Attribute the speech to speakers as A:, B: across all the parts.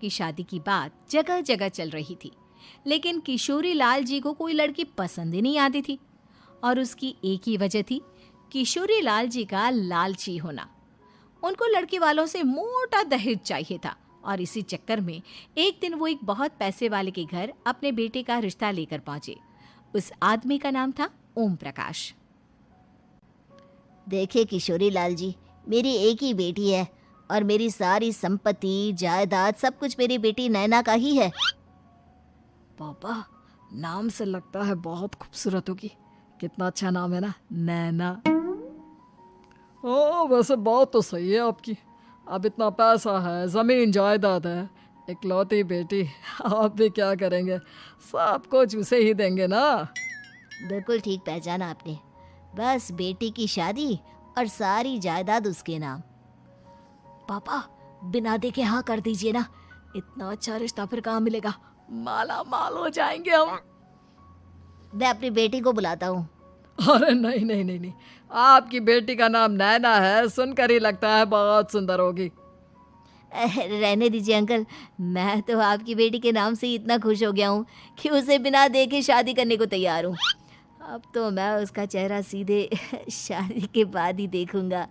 A: की शादी की बात जगह जगह चल रही थी, लेकिन किशोरी लाल जी को कोई लड़की पसंद ही नहीं आती थी। और उसकी एक ही वजह थी, किशोरी लाल जी का लालची होना। उनको लड़की वालों से मोटा दहेज चाहिए था और इसी चक्कर में एक दिन वो एक बहुत पैसे वाले के घर अपने बेटे का रिश्ता लेकर पहुंचे। उस आदमी का नाम था ओम प्रकाश।
B: देखिए किशोरी लाल जी, मेरी एक ही बेटी है और मेरी सारी संपत्ति जायदाद सब कुछ मेरी बेटी नैना का ही है।
C: पापा, नाम से लगता है बहुत खूबसूरत होगी। कितना अच्छा नाम है ना, नैना। ओ, वैसे बात तो सही है आपकी। अब इतना पैसा है, जमीन जायदाद है, इकलौती बेटी, आप भी क्या करेंगे? सब कुछ उसे ही देंगे ना।
B: बिल्कुल ठीक पहचाना आपने। बस बेटी की शादी और सारी जायदाद उसके नाम।
C: पापा, बिना देखे हाँ कर दीजिए ना। इतना अच्छा रिश्ता फिर कहाँ मिलेगा? माला माल हो जाएंगे हम।
B: मैं अपनी बेटी को बुलाता हूँ।
C: अरे नहीं नहीं नहीं नहीं, आपकी बेटी का नाम नैना है, सुनकर ही लगता है बहुत सुंदर होगी।
B: रहने दीजिए अंकल, मैं तो आपकी बेटी के नाम से ही इतना खुश हो गया हूँ कि उसे बिना देखे शादी करने को तैयार हूँ। अब तो मैं उसका चेहरा सीधे शादी के बाद ही देखूंगा।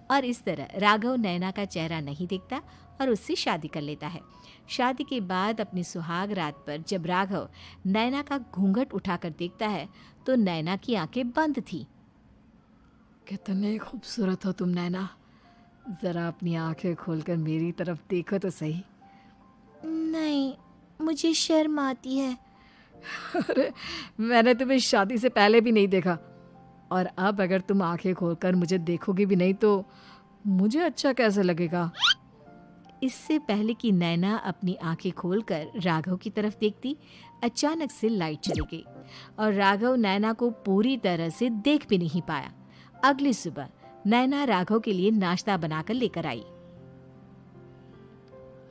A: और इस तरह राघव नैना का चेहरा नहीं देखता और उससे शादी कर लेता है। शादी के बाद अपनी सुहाग रात पर जब राघव नैना का घूंघट उठाकर देखता है तो नैना की आंखें बंद थी।
C: कितने खूबसूरत हो तुम नैना, जरा अपनी आंखें खोलकर मेरी तरफ देखो तो सही।
B: नहीं, मुझे शर्म आती है।
C: अरे, मैंने तुम्हें शादी से पहले भी नहीं देखा और अब अगर तुम आंखें खोलकर मुझे देखोगी भी नहीं तो मुझे अच्छा कैसे लगेगा?
A: इससे पहले कि नैना अपनी आंखें खोलकर राघव की तरफ देखती, अचानक से लाइट चली गई और राघव नैना को पूरी तरह से देख भी नहीं पाया। अगली सुबह नैना राघव के लिए नाश्ता बनाकर लेकर आई।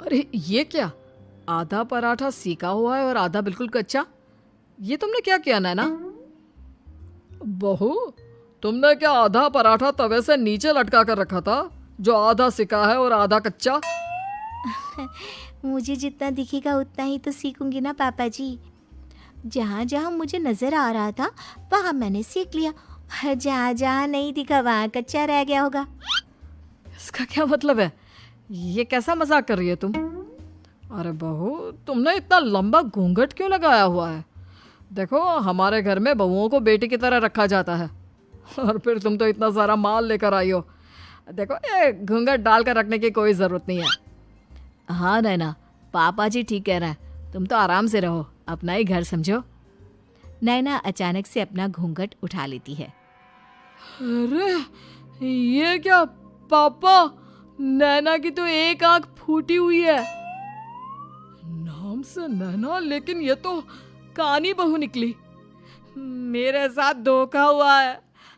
C: अरे ये क्या, आधा पराठा सेका हुआ है और आधा बिल्कुल कच्चा। ये तुमने क्या किया नैना? बहू, तुमने क्या आधा पराठा तवे से नीचे लटका कर रखा था जो आधा सेका है और आधा कच्चा?
B: मुझे जितना दिखेगा उतना ही तो सीखूंगी ना पापा जी। जहाँ जहाँ मुझे नजर आ रहा था वहाँ मैंने सीख लिया, जहाँ जहाँ नहीं दिखा वहाँ कच्चा रह गया होगा।
C: इसका क्या मतलब है? ये कैसा मजाक कर रही है तुम? अरे बहू, तुमने इतना लंबा घूंघट क्यों लगाया हुआ है? देखो, हमारे घर में बहुओं को बेटी की तरह रखा जाता है और फिर तुम तो इतना सारा माल लेकर आई हो। देखो, ये घूंघट डालकर रखने की कोई ज़रूरत नहीं है।
A: हाँ नैना, पापा जी ठीक कह रहे हैं, तुम तो आराम से रहो, अपना ही घर समझो। नैना अचानक से अपना घूंघट उठा लेती है।
C: अरे ये क्या पापा, नैना की तो एक आंख फूटी हुई है। नाम से नैना, लेकिन ये तो कानी बहू निकली। मेरे साथ धोखा हुआ है,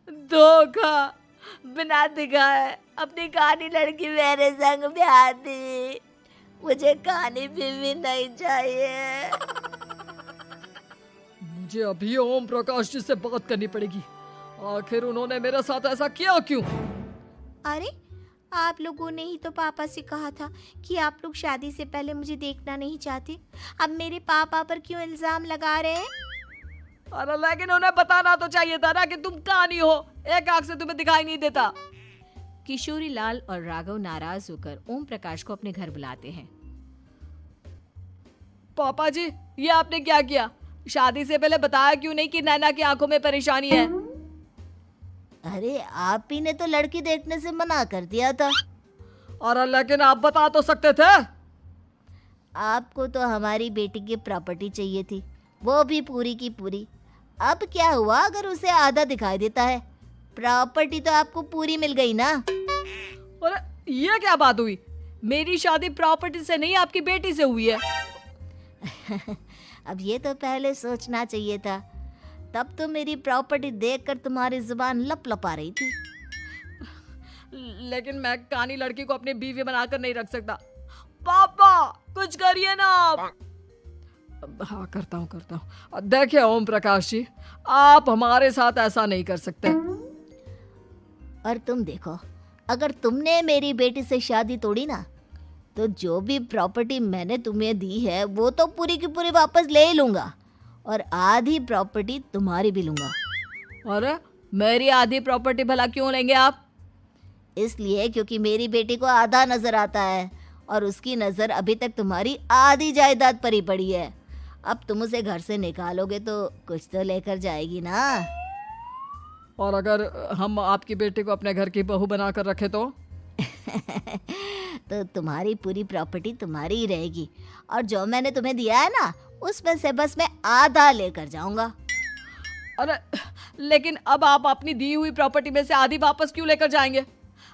C: धोखा।
B: बिना दिखाए अपनी कहानी लड़की मेरे संग ब्याह दी। मुझे कहानी भी नहीं चाहिए।
C: मुझे अभी ओम प्रकाश जी से बात करनी पड़ेगी। आखिर उन्होंने मेरे साथ ऐसा किया क्यों?
B: अरे, आप लोगों ने ही तो पापा से कहा था कि आप लोग शादी से पहले मुझे देखना नहीं चाहते। अब मेरे पापा पर क्यों इल्जाम लगा रहे हैं?
C: अरे लेकिन उन्हें बताना तो चाहिए था ना कि तुम कहानी हो, एक आंख से तुम्हें दिखाई नहीं देता।
A: किशोरी लाल और राघव नाराज होकर ओम प्रकाश को अपने घर बुलाते हैं।
C: पापा जी, ये आपने क्या किया? शादी से पहले बताया क्यों नहीं कि नैना की आंखों में परेशानी है?
B: अरे, आप ही ने तो लड़की देखने से मना कर दिया था।
C: और लेकिन आप बता तो सकते थे।
B: आपको तो हमारी बेटी की प्रॉपर्टी चाहिए थी, वो भी पूरी की पूरी। अब क्या हुआ अगर उसे आधा दिखाई देता है? प्रॉपर्टी तो आपको पूरी मिल गई ना।
C: अरे ये क्या बात हुई? मेरी शादी प्रॉपर्टी से नहीं, आपकी बेटी से हुई है।
B: अब ये तो पहले सोचना चाहिए था। तब तो मेरी प्रॉपर्टी देखकर तुम्हारी जुबान लप लपा रही थी।
C: लेकिन मैं कानी लड़की को अपनी बीवी बनाकर नहीं रख सकता। पापा, कुछ करिए ना आप। हाँ, करता हूँ। देखिए ओम प्रकाश जी, आप हमारे साथ ऐसा नहीं कर सकते।
B: और तुम देखो, अगर तुमने मेरी बेटी से शादी तोड़ी ना तो जो भी प्रॉपर्टी मैंने तुम्हें दी है वो तो पूरी की पूरी वापस ले ही लूँगा और आधी प्रॉपर्टी तुम्हारी भी लूँगा।
C: अरे मेरी आधी प्रॉपर्टी भला क्यों लेंगे आप?
B: इसलिए क्योंकि मेरी बेटी को आधा नज़र आता है और उसकी नज़र अभी तक तुम्हारी आधी जायदाद पर ही पड़ी है। अब तुम उसे घर से निकालोगे तो कुछ तो लेकर जाएगी ना।
C: और अगर हम आपकी बेटी को अपने घर की बहू बनाकर रखे तो?
B: तो तुम्हारी पूरी प्रॉपर्टी तुम्हारी ही रहेगी और जो मैंने तुम्हें दिया है ना उसमें से बस मैं आधा लेकर जाऊंगा।
C: अरे लेकिन अब आप अपनी दी हुई प्रॉपर्टी में से आधी वापस क्यों लेकर जाएंगे?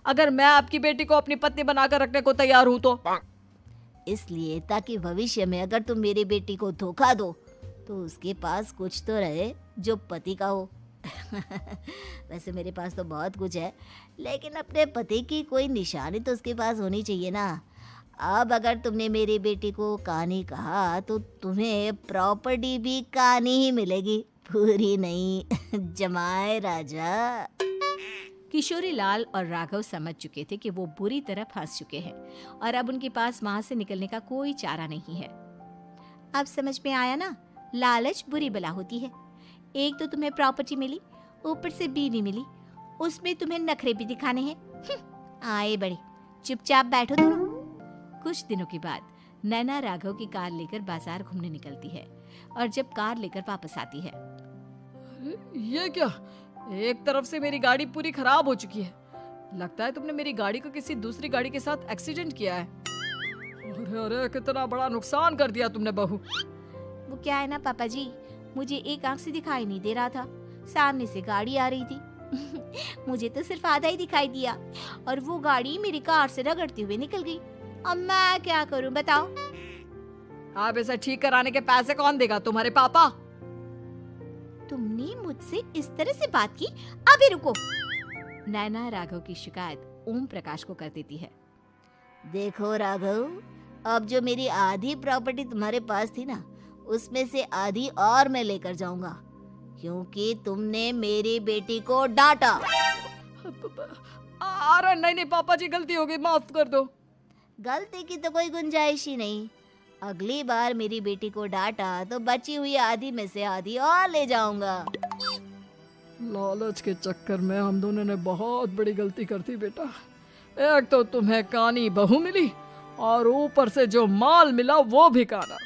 C: अगर मैं आपकी बेटी को अपनी पत्नी बनाकर रखने को तैयार हूं तो?
B: इसलिए ताकि भविष्य में अगर तुम मेरी बेटी को धोखा दो तो उसके पास कुछ तो रहे जो पति का हो। वैसे मेरे पास तो बहुत कुछ है लेकिन अपने पति की कोई निशानी तो उसके पास होनी चाहिए ना। अब अगर तुमने मेरी बेटी को कहानी कहा तो तुम्हें प्रॉपर्टी भी कहानी ही मिलेगी, पूरी नहीं। जमाए राजा।
A: किशोरी लाल और राघव समझ चुके थे कि वो बुरी तरह फंस चुके हैं और अब उनके पास वहां से निकलने का कोई चारा नहीं है। अब समझ में आया ना, लालच बुरी बला होती है। एक तो तुम्हें प्रॉपर्टी मिली, ऊपर से बीवी मिली, उसमें तुम्हें नखरे भी दिखाने हैं। आए बड़े, चुपचाप बैठो दोनों। कुछ दिनों के बाद नैना राघव की कार लेकर बाजार घूमने निकलती है और जब कार लेकर वापस आती है,
C: ये क्या? एक तरफ से मेरी गाड़ी पूरी खराब हो चुकी है। लगता है तुमने मेरी गाड़ी को किसी दूसरी गाड़ी के साथ एक्सीडेंट किया है। अरे अरे कितना बड़ा नुकसान कर दिया तुमने बहू।
A: वो क्या है ना पापा जी, मुझे एक आंख से दिखाई नहीं दे रहा था, सामने से गाड़ी आ रही थी। मुझे तो सिर्फ आधा ही दिखाई दिया और वो गाड़ी मेरी कार से रगड़ते हुए निकल गई। अब मैं क्या करूं बताओ?
C: आप इसे ठीक कराने के पैसे कौन देगा? तुम्हारे पापा।
A: तुमने मुझसे इस तरह से बात की? अभी रुको। नैना राघव की शिकायत ओम प्रकाश को कर देती है।
B: देखो राघव, अब जो मेरी आधी प्रॉपर्टी तुम्हारे पास थी ना उसमें से आधी और मैं लेकर जाऊंगा क्योंकि तुमने मेरी बेटी को डांटा।
C: अरे नहीं पापा जी, गलती हो गई, माफ कर दो।
B: गलती की तो कोई गुंजाइश ही नहीं। अगली बार मेरी बेटी को डांटा तो बची हुई आधी में से आधी और ले जाऊंगा।
C: लालच के चक्कर में हम दोनों ने बहुत बड़ी गलती कर दी बेटा। एक तो तुम्हें कानी बहू मिली और ऊपर से जो माल मिला वो भी काना।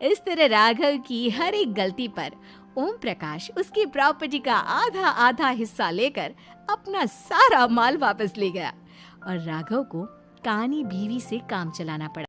A: इस तरह राघव की हर एक गलती पर ओम प्रकाश उसकी प्रॉपर्टी का आधा आधा हिस्सा लेकर अपना सारा माल वापस ले गया और राघव को कानी बीवी से काम चलाना पड़ा।